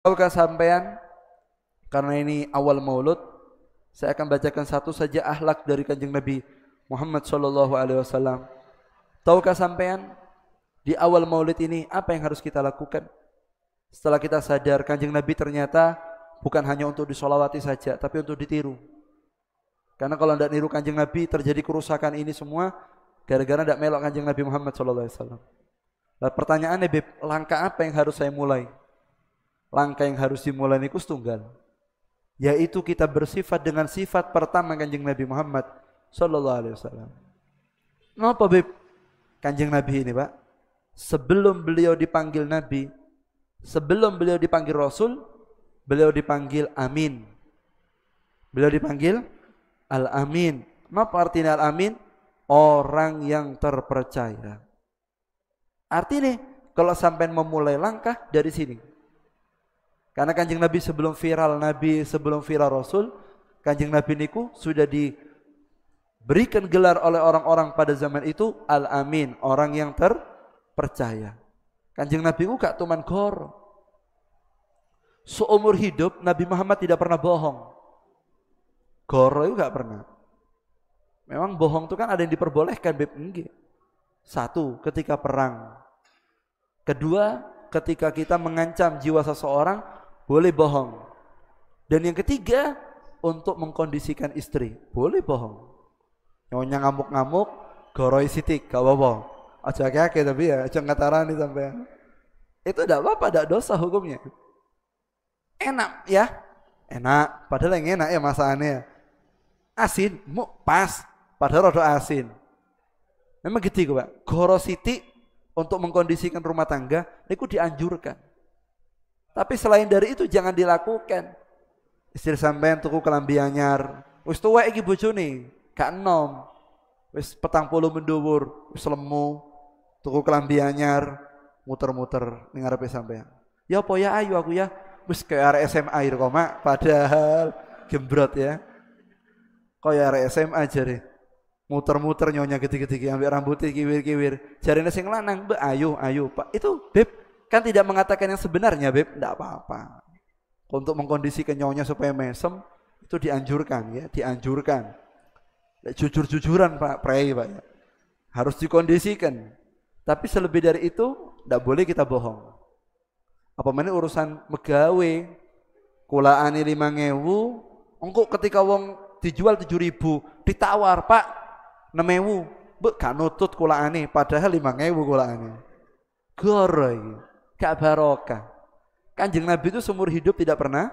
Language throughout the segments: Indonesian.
Tahukah sampean, karena ini awal maulud, saya akan bacakan satu saja akhlak dari kanjeng Nabi Muhammad sallallahu alaihi wasallam. Tahukah sampean, di awal maulid ini apa yang harus kita lakukan? Setelah kita sadar kanjeng Nabi ternyata bukan hanya untuk disolawati saja, tapi untuk ditiru. Karena kalau tidak niru kanjeng Nabi, terjadi kerusakan ini semua gara-gara tidak melok kanjeng Nabi Muhammad sallallahu alaihi wasallam. Nah, pertanyaannya, Beb, langkah apa yang harus saya mulai? Langkah yang harus dimulai niku tunggal, yaitu kita bersifat dengan sifat pertama kanjeng Nabi Muhammad sallallahu alaihi wasallam. Ngapa, Beb? Kanjeng Nabi ini, Pak, sebelum beliau dipanggil Nabi, sebelum beliau dipanggil Rasul, beliau dipanggil Amin. Beliau dipanggil Al-Amin. Apa artinya Al-Amin? Orang yang terpercaya. Artinya kalau sampai memulai langkah dari sini. Karena kanjeng Nabi sebelum viral Rasul, kanjeng Nabi niku sudah diberikan gelar oleh orang-orang pada zaman itu Al-Amin, orang yang terpercaya. Kanjeng Nabi ku gak tuman goro. Seumur hidup Nabi Muhammad tidak pernah bohong. Goro itu gak pernah. Memang bohong itu kan ada yang diperbolehkan, Beb. Enggak. Satu, ketika perang. Kedua, ketika kita mengancam jiwa seseorang, boleh bohong. Dan yang ketiga, untuk mengkondisikan istri, boleh bohong. Nyonya ngamuk-ngamuk, goroi sitik, gak apa-apa. Aja kakek tapi ya, aja ngatarani sampai. Itu tidak apa-apa, tidak dosa hukumnya. Enak ya, enak. Padahal yang enak ya masakannya. Asin, pas. Padahal rada asin. Memang gitu, Pak. Goro sitik untuk mengkondisikan rumah tangga, itu dianjurkan. Tapi selain dari itu jangan dilakukan. Istri sampean tuku kelambi anyar, wis tuwek iki bojone, gak enom. Wis 40 mendhuwur, wis lemu, tuku kelambi anyar, muter-muter ning ngarepe sampean. Ya apa ya ayu aku ya, wis kayak arek SMA kok, Mak, padahal gembrot ya. Kaya arek SMA jare. Muter-muter nyonya gitu-gitu ambil rambutnya kiwir-kiwir. Jarine sing lanang, "Mbak, ayo, Pak." Itu, Beb, kan tidak mengatakan yang sebenarnya, Beb. Enggak apa-apa. Untuk mengkondisikan nyonya supaya mesem itu dianjurkan ya, dianjurkan. Jujur-jujuran, Pak, prei, Pak ya. Harus dikondisikan. Tapi selebih dari itu enggak boleh kita bohong. Apa mana urusan megawe, kulaane 5.000, engko ketika wong dijual 7.000, ditawar, "Pak, 6.000, Mbak gak nutut kulaane, padahal 5.000 kulaane." Goro iki, gak barokah. Kanjeng Nabi itu seumur hidup tidak pernah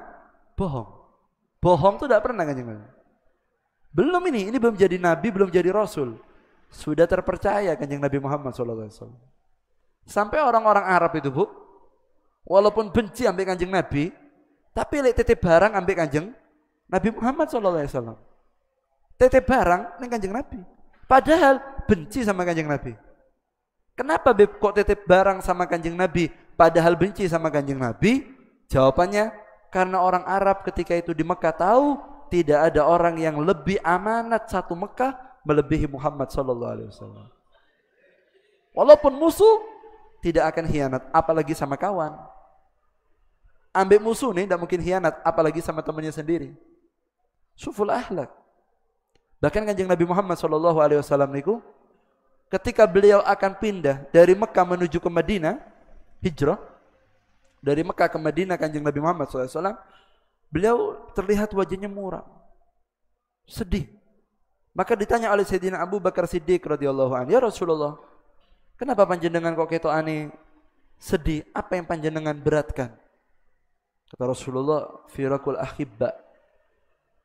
bohong. Bohong itu tidak pernah kanjeng Nabi. Belum ini belum jadi Nabi, belum jadi Rasul. Sudah terpercaya kanjeng Nabi Muhammad SAW. Sampai orang-orang Arab itu, Bu, walaupun benci ambil kanjeng Nabi, tapi lek titip barang ambil kanjeng Nabi Muhammad SAW. Titip barang ning kanjeng Nabi. Padahal benci sama kanjeng Nabi. Kenapa, Beb, kok titip barang sama kanjeng Nabi padahal benci sama kanjeng Nabi? Jawabannya, karena orang Arab ketika itu di Mekah tahu tidak ada orang yang lebih amanat satu Mekah melebihi Muhammad sallallahu alaihi wasallam. Walaupun musuh tidak akan khianat, apalagi sama kawan. Ambil musuh nih tidak mungkin khianat, apalagi sama temannya sendiri. Suful akhlak. Bahkan kanjeng Nabi Muhammad SAW niku ketika beliau akan pindah dari Mekah menuju ke Madinah, hijrah dari Mekah ke Madinah, kanjeng Nabi Muhammad SAW, beliau terlihat wajahnya muram, sedih. Maka ditanya oleh Sayyidina Abu Bakar Siddiq radhiyallahu anhu, "Ya Rasulullah, kenapa panjenengan kok ketokane sedih? Apa yang panjenengan beratkan?" Kata Rasulullah, "Firakul ahibba."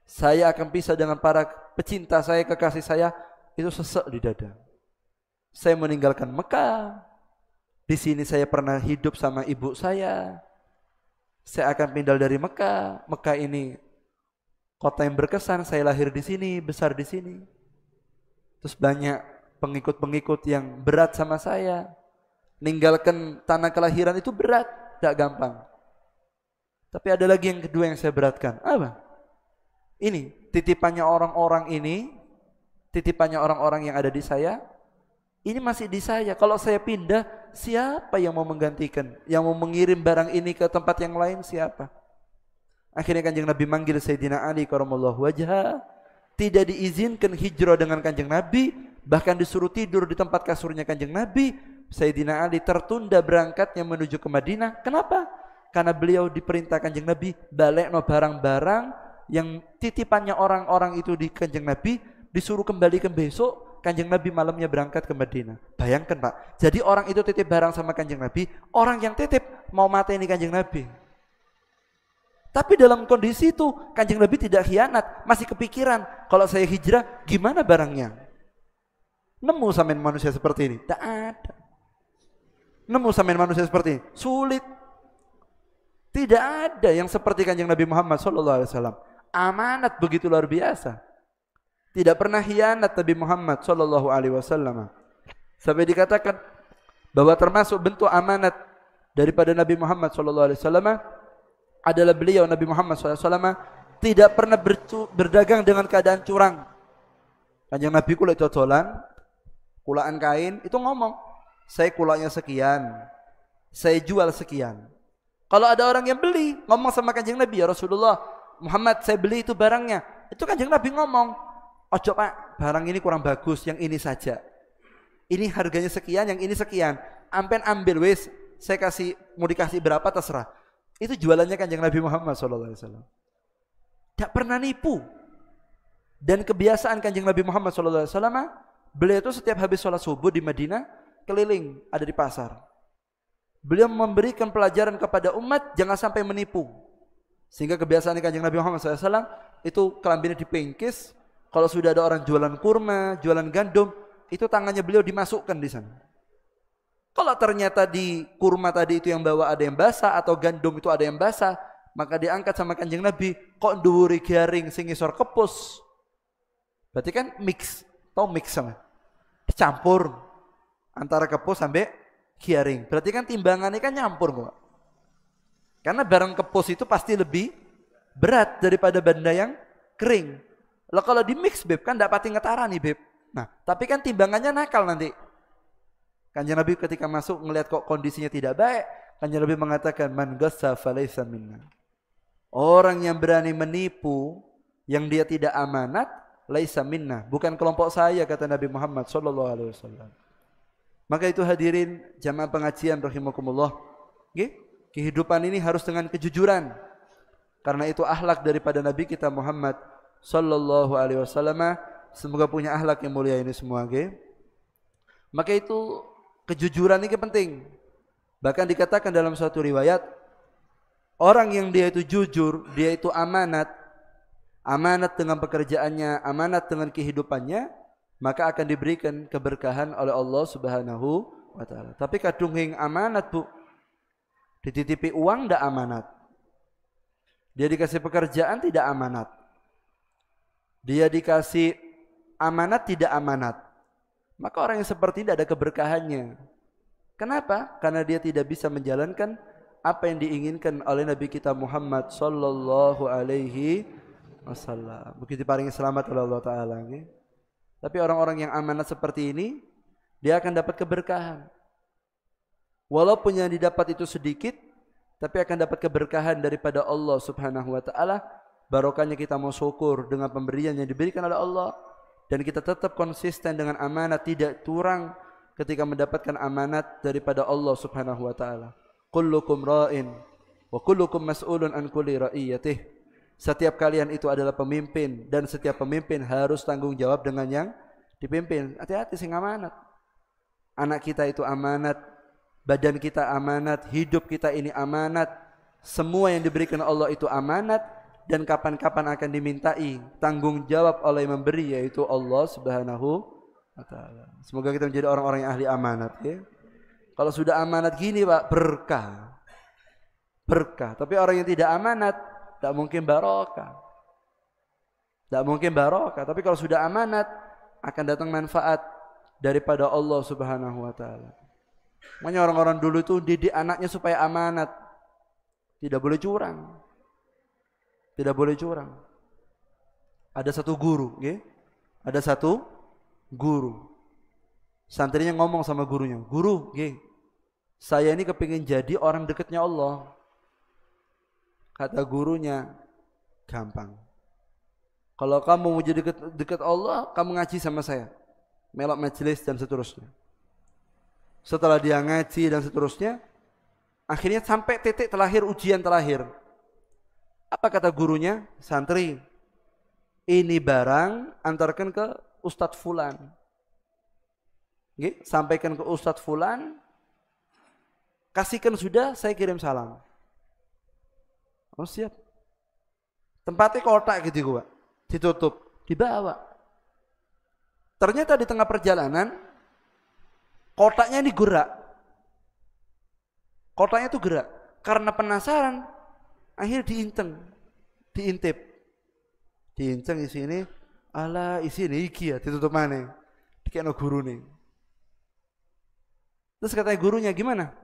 Saya akan pisah dengan para pecinta saya, kekasih saya, itu sesek di dada. Saya meninggalkan Mekah. Di sini saya pernah hidup sama ibu saya. Saya akan pindah dari Mekah. Mekah ini kota yang berkesan. Saya lahir di sini, besar di sini. Terus banyak pengikut-pengikut yang berat sama saya. Ninggalkan tanah kelahiran itu berat, tidak gampang. Tapi ada lagi yang kedua yang saya beratkan. Apa? Ini titipannya orang-orang yang ada di saya. Ini masih di saya. Kalau saya pindah, siapa yang mau menggantikan? Yang mau mengirim barang ini ke tempat yang lain siapa? Akhirnya Kanjeng Nabi manggil Sayyidina Ali karramallahu wajha. Tidak diizinkan hijrah dengan Kanjeng Nabi, bahkan disuruh tidur di tempat kasurnya Kanjeng Nabi. Sayyidina Ali tertunda berangkatnya menuju ke Madinah. Kenapa? Karena beliau diperintah Kanjeng Nabi balekno barang-barang yang titipannya orang-orang itu di Kanjeng Nabi, disuruh kembalikan besok. Kanjeng Nabi malamnya berangkat ke Madinah. Bayangkan Pak, jadi orang itu titip barang sama Kanjeng Nabi, orang yang titip mau mateni Kanjeng Nabi. Tapi dalam kondisi itu Kanjeng Nabi tidak khianat, masih kepikiran kalau saya hijrah gimana barangnya. Nemu sampean manusia seperti ini? Tak ada. Nemu sampean manusia seperti ini? Sulit. Tidak ada yang seperti Kanjeng Nabi Muhammad SAW. Amanat begitu luar biasa. Tidak pernah khianat Nabi Muhammad SAW. Sampai dikatakan bahwa termasuk bentuk amanat daripada Nabi Muhammad SAW adalah beliau Nabi Muhammad SAW tidak pernah berdagang dengan keadaan curang. Kanjeng Nabi kula cocolan, kulaan kain itu ngomong, saya kulanya sekian, saya jual sekian. Kalau ada orang yang beli, ngomong sama Kanjeng Nabi, ya Rasulullah, Muhammad saya beli itu barangnya. Itu Kanjeng Nabi ngomong, ojo Pak, barang ini kurang bagus, yang ini saja. Ini harganya sekian, yang ini sekian. Ampen ambil wes, saya kasih, mau dikasih berapa terserah. Itu jualannya Kanjeng Nabi Muhammad SAW. Tidak pernah nipu. Dan kebiasaan Kanjeng Nabi Muhammad SAW, beliau itu setiap habis sholat subuh di Madinah, keliling, ada di pasar. Beliau memberikan pelajaran kepada umat, jangan sampai menipu. Sehingga kebiasaan Kanjeng Nabi Muhammad SAW, itu kelambinya dipengkis. Kalau sudah ada orang jualan kurma, jualan gandum, itu tangannya beliau dimasukkan di sana. Kalau ternyata di kurma tadi itu yang bawa ada yang basah atau gandum itu ada yang basah, maka diangkat sama Kanjeng Nabi, kok dhuwuri garing sing isor kepus. Berarti kan mix, tahu mix sama? Dicampur antara kepus sampai garing. Berarti kan timbangannya kan nyampur kok. Karena barang kepus itu pasti lebih berat daripada benda yang kering. Lah kalau di mix beb kan enggak pati ngetara nih beb. Nah, tapi kan timbangannya nakal nanti. Kanjeng Nabi ketika masuk ngelihat kok kondisinya tidak baik, Kanjeng Nabi mengatakan man ghassa falaysa minna. Orang yang berani menipu yang dia tidak amanat, laisa minna, bukan kelompok saya kata Nabi Muhammad sallallahu alaihi wasallam. Maka itu hadirin jamaah pengajian rahimakumullah. Nggih, kehidupan ini harus dengan kejujuran. Karena itu akhlak daripada Nabi kita Muhammad sallallahu alaihi wasallam, semoga punya akhlak yang mulia ini semua, okay? Maka itu kejujuran ini penting. Bahkan dikatakan dalam suatu riwayat, orang yang dia itu jujur, dia itu amanat, amanat dengan pekerjaannya, amanat dengan kehidupannya, maka akan diberikan keberkahan oleh Allah Subhanahu wa taala. Tapi kadung hing amanat, Bu. Dititipi uang ndak amanat. Dia dikasih pekerjaan tidak amanat. Dia dikasih amanat tidak amanat. Maka orang yang seperti ini tidak ada keberkahannya. Kenapa? Karena dia tidak bisa menjalankan apa yang diinginkan oleh Nabi kita Muhammad sallallahu alaihi wasallam. Begitu paling selamat oleh Allah taala, okay? Tapi orang-orang yang amanat seperti ini, dia akan dapat keberkahan. Walaupun yang didapat itu sedikit, tapi akan dapat keberkahan daripada Allah Subhanahu wa taala. Barokahnya kita mau syukur dengan pemberian yang diberikan oleh Allah, dan kita tetap konsisten dengan amanat, tidak curang ketika mendapatkan amanat daripada Allah Subhanahu wa taala. Kullukum ra'in wa kullukum mas'ulun an kulli ra'iyatih. Setiap kalian itu adalah pemimpin, dan setiap pemimpin harus tanggung jawab dengan yang dipimpin. Hati-hati sing amanat. Anak kita itu amanat, badan kita amanat, hidup kita ini amanat. Semua yang diberikan Allah itu amanat. Dan kapan-kapan akan dimintai tanggung jawab oleh yang memberi, yaitu Allah Subhanahu wa taala. Semoga kita menjadi orang-orang yang ahli amanat, ya. Kalau sudah amanat gini Pak, berkah. Berkah. Tapi orang yang tidak amanat tidak mungkin barokah. Tidak mungkin barokah. Tapi kalau sudah amanat akan datang manfaat daripada Allah Subhanahu wa taala. Makanya orang-orang dulu itu didik anaknya supaya amanat. Tidak boleh curang. Tidak boleh curang. Ada satu guru, okay? Ada satu guru. Santrinya ngomong sama gurunya, "Guru, saya ini kepingin jadi orang dekatnya Allah." Kata gurunya, "Gampang. Kalau kamu mau jadi dekat Allah, kamu ngaji sama saya. Melok majelis dan seterusnya." Setelah dia ngaji dan seterusnya, akhirnya sampai titik terakhir, ujian terakhir. Apa kata gurunya? "Santri, ini barang antarkan ke Ustadz Fulan. Sampaikan ke Ustadz Fulan, kasihkan sudah, saya kirim salam." Oh siap. Tempatnya kotak gitu gua, ditutup, dibawa. Ternyata di tengah perjalanan, kotaknya ini gerak. Kotaknya itu gerak. Karena penasaran, akhirnya diintip. Diinceng isi ini, ala isi ini iki ya, ditutup mana? Dikena guru nih. Terus katanya gurunya, "Gimana?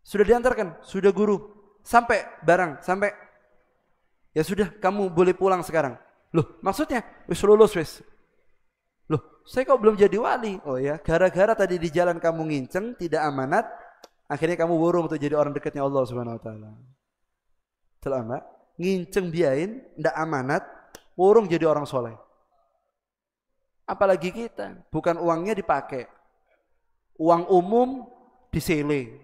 Sudah diantarkan?" "Sudah guru." "Sampai barang, sampai." "Ya sudah, kamu boleh pulang sekarang." "Loh, maksudnya?" "Wis lulus wis." "Loh, saya kok belum jadi wali?" "Oh ya, gara-gara tadi di jalan kamu nginceng, tidak amanat, akhirnya kamu wurung untuk jadi orang dekatnya Allah Subhanahu wa taala." Telah Mbak, nginceng biain, ndak amanat, wurung jadi orang soleh. Apalagi kita, bukan uangnya dipakai, uang umum disele,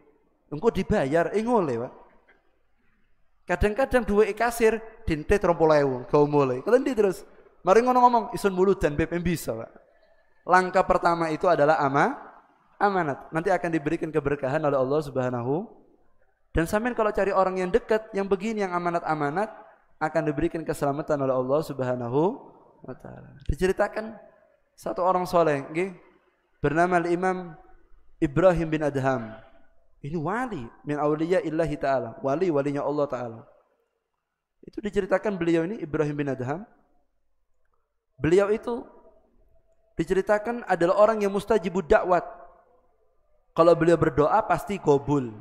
engko dibayar, ngole Pak. Kadang-kadang duwe kasir dinte 30.000, kau mulai. Kelendi terus. Mari ngomong-ngomong isun mulut dan BPM bisa, Pak. Langkah pertama itu adalah amanat. Nanti akan diberikan keberkahan oleh Allah Subhanahu. Dan sampean kalau cari orang yang dekat, yang begini, yang amanat-amanat, akan diberikan keselamatan oleh Allah Subhanahu wa taala. Diceritakan satu orang soleh, bernama Imam Ibrahim bin Adham. Ini wali min awliya illahi ta'ala, walinya Allah ta'ala. Itu diceritakan beliau ini, Ibrahim bin Adham. Beliau itu diceritakan adalah orang yang mustajibud da'wat. Kalau beliau berdoa pasti qabul.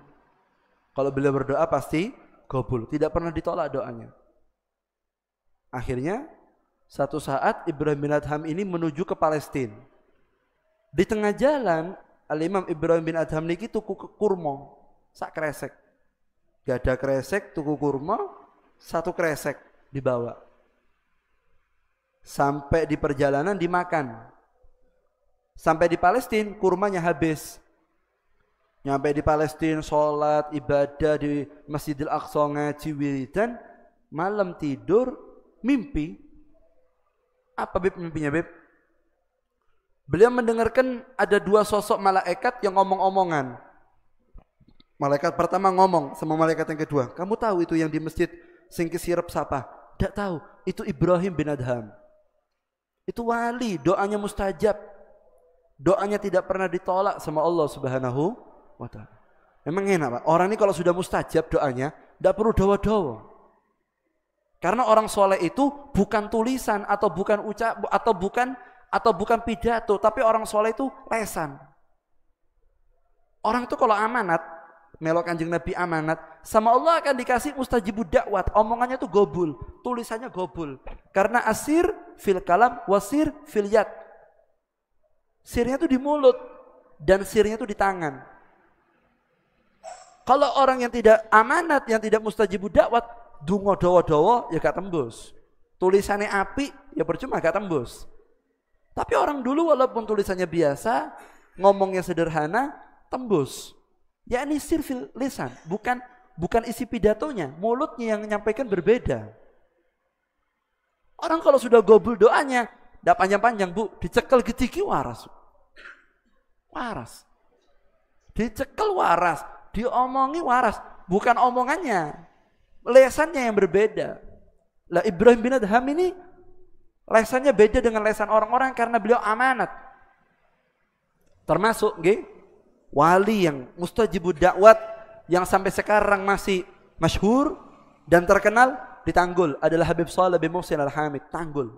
Kalau beliau berdoa pasti qabul, tidak pernah ditolak doanya. Akhirnya satu saat Ibrahim bin Adham ini menuju ke Palestina. Di tengah jalan Al-Imam Ibrahim bin Adham niki tuku kurma sak kresek. Gak ada kresek, tuku kurma 1 kresek dibawa. Sampai di perjalanan dimakan. Sampai di Palestina kurmanya habis. Nyampe di Palestina sholat, ibadah di Masjidil Aqsa, ngaji wiridan, malam tidur, mimpi. Apa Beb mimpinya Beb? Beliau mendengarkan ada 2 sosok malaikat yang ngomong-omongan. Malaikat pertama ngomong sama malaikat yang kedua, "Kamu tahu itu yang di masjid sing kesirep siapa?" "Tidak tahu." "Itu Ibrahim bin Adham. Itu wali, doanya mustajab. Doanya tidak pernah ditolak sama Allah Subhanahu wa taala." Memang enak Pak, orang ini kalau sudah mustajab doanya, tidak perlu dawa-dawa. Karena orang soleh itu bukan tulisan atau bukan ucap atau bukan pidato, tapi orang soleh itu lesan. Orang itu kalau amanat, melok Kanjeng Nabi amanat, sama Allah akan dikasih mustajibud da'wat. Omongannya itu gobul, tulisannya gobul. Karena asir fil kalam, wasir fil yad. Sirnya itu di mulut dan sirnya itu di tangan. Kalau orang yang tidak amanat, yang tidak mustajibud da'wat, dungo dawa-dawa ya gak tembus. Tulisannya api ya percuma gak tembus. Tapi orang dulu walaupun tulisannya biasa, ngomongnya sederhana, tembus. Ya ini sirfil lisan, bukan isi pidatonya, mulutnya yang menyampaikan berbeda. Orang kalau sudah gobul doanya, tidak panjang-panjang Bu, dicekel gediki waras. Waras. Dicekel waras, diomongi waras, bukan omongannya. Lesannya yang berbeda. Lah Ibrahim bin Adham ini lesannya beda dengan lesan orang-orang karena beliau amanat. Termasuk wali yang mustajibud da'wat yang sampai sekarang masih masyhur dan terkenal di Tanggul adalah Habib Shalih bin Muhsin Al-Hamid, Tanggul.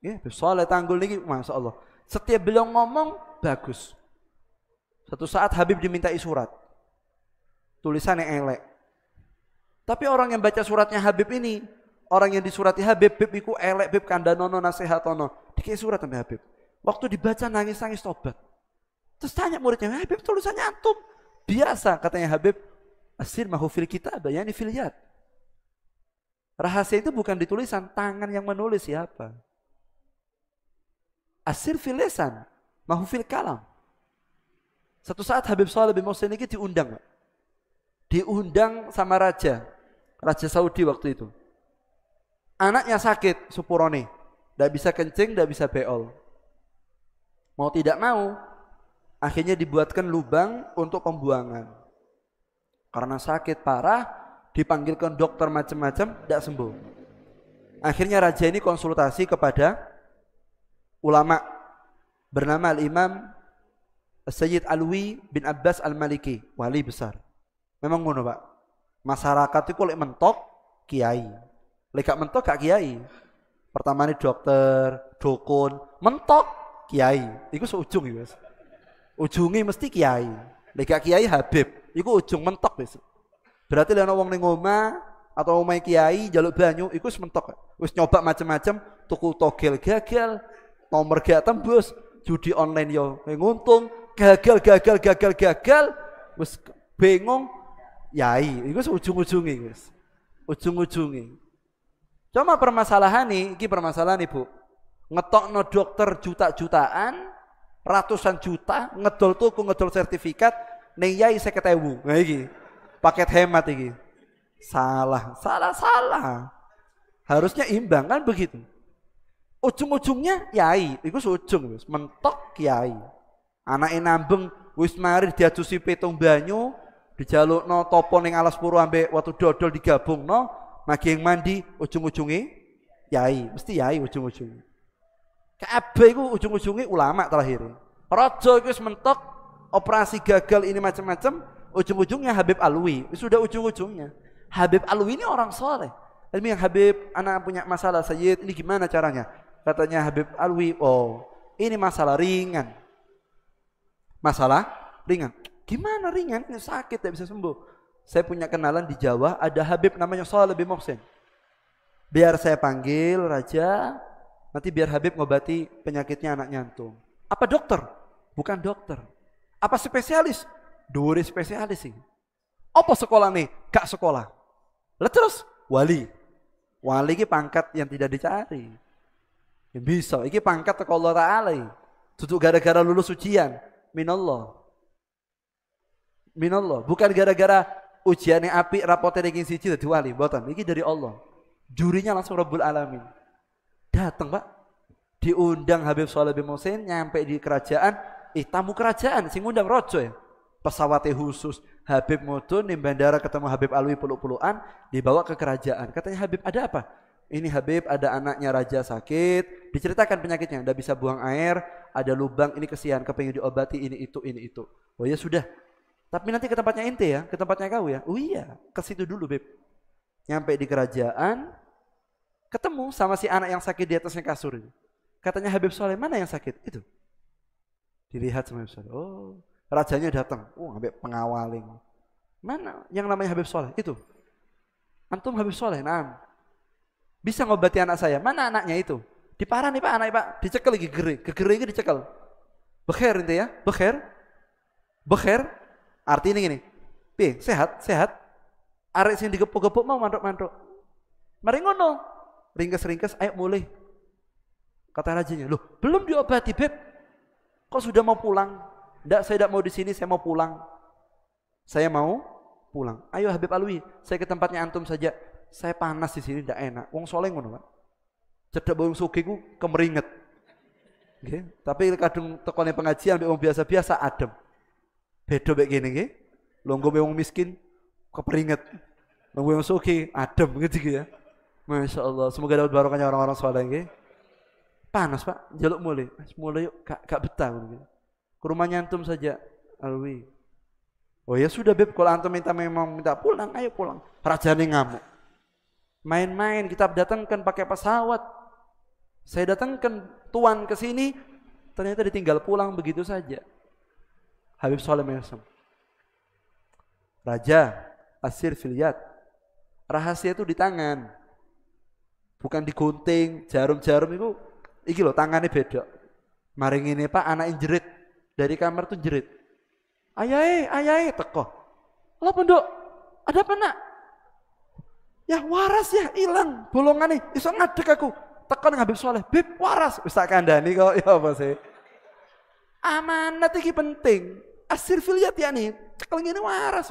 Habib Shalih Tanggul ini Masya Allah. Setiap beliau ngomong bagus. Satu saat Habib dimintai surat. Tulisannya elek. Tapi orang yang baca suratnya Habib ini, orang yang disurati Habib, Bib iku elek, Bib kandanono nasihatono. Dikei surat sama Habib. Waktu dibaca nangis-nangis tobat. Terus tanya muridnya, Habib tulisannya antum. Biasa katanya Habib, asir mahu fil kitab, yani fil yad. Rahasia itu bukan di tulisan, tangan yang menulis siapa. Asir fil lisan, mahu fil kalam. Satu saat Habib Shalih bin Muhsin ini diundang. Diundang sama Raja Saudi waktu itu. Anaknya sakit, supurone. Tidak bisa kencing, tidak bisa beol. Mau tidak mau, akhirnya dibuatkan lubang untuk pembuangan. Karena sakit parah, dipanggilkan dokter macam-macam, tidak sembuh. Akhirnya raja ini konsultasi kepada ulama bernama Al-Imam Sayyid Alwi bin Abbas Al-Maliki, wali besar. Memang ngono, Pak. Masyarakat itu lek mentok kiai. Lek gak mentok gak kiai. Pertama ini dokter, dukun, mentok kiai. Iku seujung ya, Mas. Ujungi mesti kiai. Lek gak kiai Habib. Iku ujung mentok wis. Berarti lek ana wong ning omah atau omahe kiai njaluk banyu iku wis mentok. Wis nyoba macam-macam, tuku togel gagal, nomor gak tembus, judi online yo nguntung, gagal, wis bingung. Yai, iku ujung-ujunge guys. Ujung-ujunge. Cuma permasalahan nih, iki permasalahan Ibu. Ngetokno dokter juta-jutaan, ratusan juta, ngedol tuku, ngedol sertifikat, ning yai 50.000. Nah iki. Paket hemat iki. Salah. Harusnya imbang kan begitu. Ujung-ujungnya yai, iku ujung guys, mentok kiai. Anake nambeng wis mari diadusi petung banyu, dijalukno topo ning alas puro ambek watu dodol digabungno, magi mandi ujung-ujunge yai, mesti yai ujung-ujunge. Kabeh iku ujung-ujunge ulama terakhir. Raja iku wis mentok, operasi gagal ini macam-macam, ujung-ujungnya Habib Alwi, sudah ujung-ujungnya. Habib Alwi ini orang soleh. Ini yang Habib, anak punya masalah Sayyid, ini gimana caranya? Katanya Habib Alwi, oh ini masalah ringan. Masalah ringan. Gimana ringan? Ini sakit, tidak bisa sembuh. Saya punya kenalan di Jawa, ada Habib namanya Shalih bin Muhsin. Biar saya panggil Raja, nanti biar Habib ngobati penyakitnya anaknya antum. Apa dokter? Bukan dokter. Apa spesialis? Dua spesialis sih. Apa sekolah nih? Gak sekolah. Lah terus wali. Wali ini pangkat yang tidak dicari. Yang bisa, ini pangkat teko Allah Ta'ala. Duduk gara-gara lulus ujian. Minallah. Bukan gara-gara ujian yang api rapotnya ranking siji dadi wali, mboten. Iki dari Allah. Jurinya langsung Rabbul Alamin. Datang, Pak. Diundang Habib Shalih bin Muhsin nyampe di kerajaan, tamu kerajaan sing ngundang raja ya. Pesawatnya khusus. Habib mudun di bandara ketemu Habib Alwi peluk-pelukan, dibawa ke kerajaan. Katanya Habib, ada apa? Ini Habib ada anaknya raja sakit, diceritakan penyakitnya, tidak bisa buang air, ada lubang, ini kesian, kepengin diobati, ini itu. Oh ya sudah. Tapi nanti ke tempatnya ente ya, ke tempatnya kau ya. Oh iya, ke situ dulu Beb. Nyampe di kerajaan, ketemu sama si anak yang sakit di atasnya kasur. Katanya Habib Shalih, mana yang sakit? Itu. Dilihat sama Habib Shalih. Oh, rajanya datang. Oh, sampai pengawaling. Mana yang namanya Habib Shalih? Itu. Antum Habib Shalih, nah. Bisa ngobati anak saya. Mana anaknya itu? Diparah nih Pak, anaknya Pak. Dicekel lagi gere. Kegere ini dicekel. Bekher itu ya, bekher. Artinya gini, sehat. Arek sing digepuk-gepuk mau mantuk-mantuk. Mari ngono, ringkes, ayo mulai. Kata rajanya, loh belum diobati Beb. Kok sudah mau pulang? Enggak, saya tidak mau di sini, saya mau pulang. Ayo Habib Alwi, saya ke tempatnya antum saja. Saya panas di sini, tidak enak. Wong soleh ngono Pak. Cedek wong sugih ku kemeringet. Nggih, tapi kadung tekone pengajian wong biasa-biasa adem. Beda baik gini nggih. Longgo wong miskin keperinget. Longgo wong sugih adem gitu ya. Masya Allah, semoga dapat barokahnya orang-orang soleh nggih. Panas Pak, jaluk mulai yuk, gak betah gitu. Ke rumahnya antum saja, Alwi. Oh ya sudah Beb, kalau antum memang minta pulang, ayo pulang. Rajane ngamuk. Main-main kita datangkan pakai pesawat. Saya datangkan tuan ke sini, ternyata ditinggal pulang begitu saja. Habib Shalih bin Muhsin. Raja, asir fil yad. Rahasia itu di tangan. Bukan digunting, jarum-jarum itu iki lho tangane beda. Mari ngene Pak, anak jerit. dari kamar tuh jerit. Ayai, teko. Lah pondok, ada apa nak? Ya waras ya, hilang bolongan nih, iso ngadek aku. Tekan Habib Soleh, Bib waras. Wis tak kandhani kok, ya apa sih? Amanat iki penting. Asir filiat ya nih, cekel ngene waras.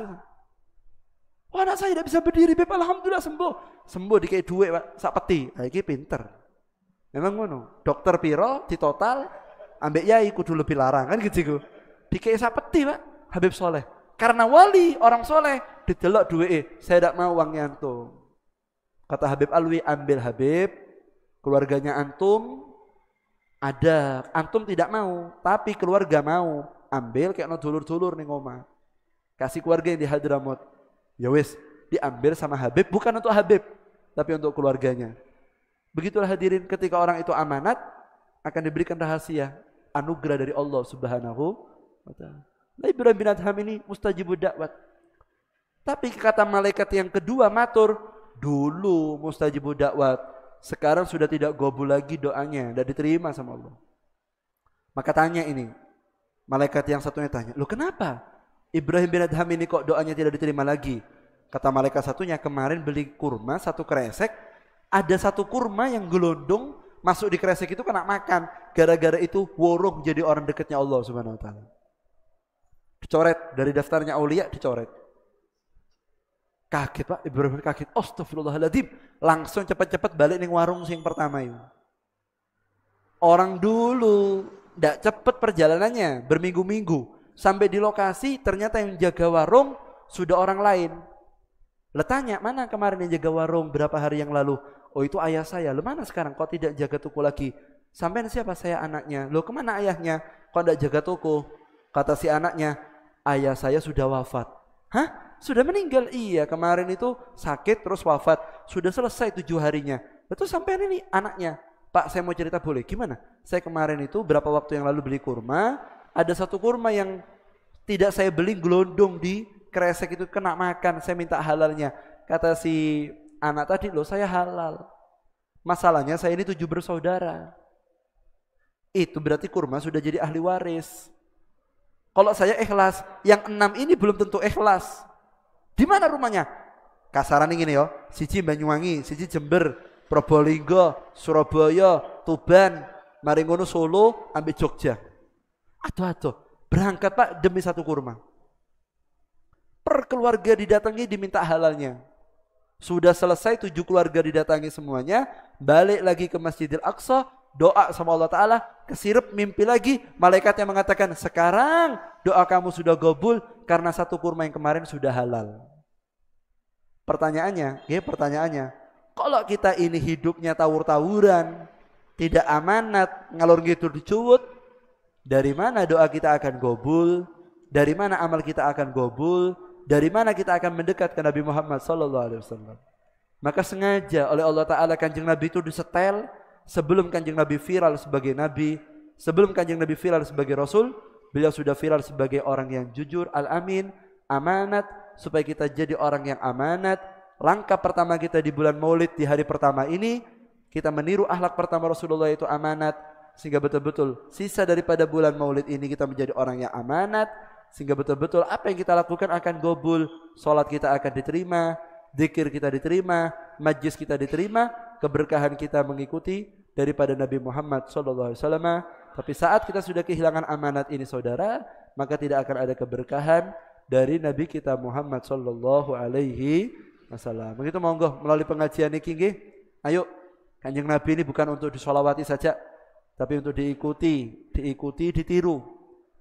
Wah anak saya tidak bisa berdiri, Bib, alhamdulillah sembuh. Sembuh dikei duit, Pak, sak peti. Nah, iki pinter. Memang ngono. Dokter piro di total ambek yai kudu lebih larang kan gitu. Dikei sak peti, Pak, Habib Soleh. Karena wali orang soleh didelok duit, saya tidak mau uangnya antum. Kata Habib Alwi, ambil Habib, keluarganya antum ada, antum tidak mau, tapi keluarga mau. Ambil kayak no dulur-dulur nih ngomah. Kasih keluarga yang di Hadramut. Ya wis, diambil sama Habib, bukan untuk Habib, tapi untuk keluarganya. Begitulah hadirin, ketika orang itu amanat, akan diberikan rahasia, anugerah dari Allah Subhanahu wa ta'ala. Nah, Ibrahim bin Adham ini mustajibud dakwat. Tapi kata malaikat yang kedua matur, dulu mustajibud dakwat, sekarang sudah tidak gobul lagi doanya, tidak diterima sama Allah. Maka tanya ini, malaikat yang satunya tanya, loh kenapa Ibrahim bin Adham ini kok doanya tidak diterima lagi? Kata malaikat satunya, kemarin beli kurma satu kresek, ada satu kurma yang gelondong masuk di kresek itu kena makan, gara-gara itu worong jadi orang dekatnya Allah Subhanahu wa ta'ala. Dicoret dari daftarnya aulia, dicoret. Kaget Pak, Ibrahim kaget. Astagfirullahaladzim. Langsung cepat-cepat balik ning warung sing pertama itu. Orang dulu tidak cepat perjalanannya, berminggu-minggu. Sampai di lokasi ternyata yang jaga warung sudah orang lain. Letanya, mana kemarin yang jaga warung berapa hari yang lalu? Oh itu ayah saya. Lo mana sekarang? Kok tidak jaga toko lagi? Sampai siapa? Saya anaknya. Lo kemana ayahnya? Kok tidak jaga toko? Kata si anaknya, ayah saya sudah wafat. Hah? Sudah meninggal? Iya, kemarin itu sakit terus wafat. Sudah selesai 7 harinya. Betul sampai ini anaknya. Pak, saya mau cerita boleh? Gimana? Saya kemarin itu berapa waktu yang lalu beli kurma. Ada satu kurma yang tidak saya beli gelondong di kresek itu kena makan. Saya minta halalnya. Kata si anak tadi, loh saya halal. Masalahnya saya ini 7 bersaudara. Itu berarti kurma sudah jadi ahli waris. Kalau saya ikhlas, yang 6 ini belum tentu ikhlas. Di mana rumahnya? Kasaran ini yo, siji Banyuwangi, siji Jember, Probolinggo, Surabaya, Tuban, Maringono, Solo, ambil Jogja. Aduh, berangkat Pak demi satu kurma. Per keluarga didatangi diminta halalnya. Sudah selesai 7 keluarga didatangi semuanya, balik lagi ke Masjidil Aqsa, doa sama Allah Ta'ala, kesirep mimpi lagi, malaikat yang mengatakan, sekarang doa kamu sudah gobul karena satu kurma yang kemarin sudah halal. Pertanyaannya, kalau kita ini hidupnya tawur-tawuran, tidak amanat, ngalor gitu dicuwut, dari mana doa kita akan gobul, dari mana amal kita akan gobul, dari mana kita akan mendekat ke Nabi Muhammad SAW. Maka sengaja oleh Allah Ta'ala Kanjeng Nabi itu disetel, sebelum Kanjeng Nabi viral sebagai Nabi, sebelum Kanjeng Nabi viral sebagai Rasul, beliau sudah viral sebagai orang yang jujur, al-amin, amanat, supaya kita jadi orang yang amanat. Langkah pertama kita di bulan Maulid di hari pertama ini, kita meniru akhlak pertama Rasulullah itu amanat, sehingga betul-betul sisa daripada bulan Maulid ini kita menjadi orang yang amanat, sehingga betul-betul apa yang kita lakukan akan gobul, salat kita akan diterima, zikir kita diterima, majlis kita diterima, keberkahan kita mengikuti daripada Nabi Muhammad SAW. Tapi saat kita sudah kehilangan amanat ini saudara, maka tidak akan ada keberkahan dari Nabi kita Muhammad SAW. Begitu monggo melalui pengajian ini, ayo Kanjeng Nabi ini bukan untuk disolawati saja, tapi untuk diikuti, ditiru.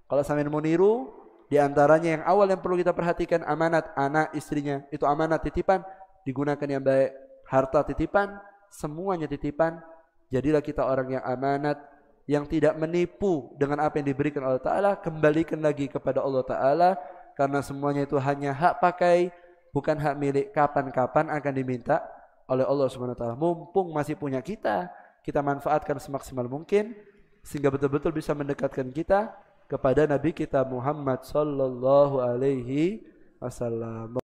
Kalau sampai mau niru, diantaranya yang awal yang perlu kita perhatikan amanat anak istrinya, itu amanat titipan, digunakan yang baik, harta titipan, semuanya titipan. Jadilah kita orang yang amanat, yang tidak menipu dengan apa yang diberikan Allah Ta'ala, kembalikan lagi kepada Allah Ta'ala, karena semuanya itu hanya hak pakai, bukan hak milik. Kapan-kapan akan diminta oleh Allah SWT. Mumpung masih punya kita manfaatkan semaksimal mungkin, sehingga betul-betul bisa mendekatkan kita kepada Nabi kita Muhammad sallallahu alaihi wasallam.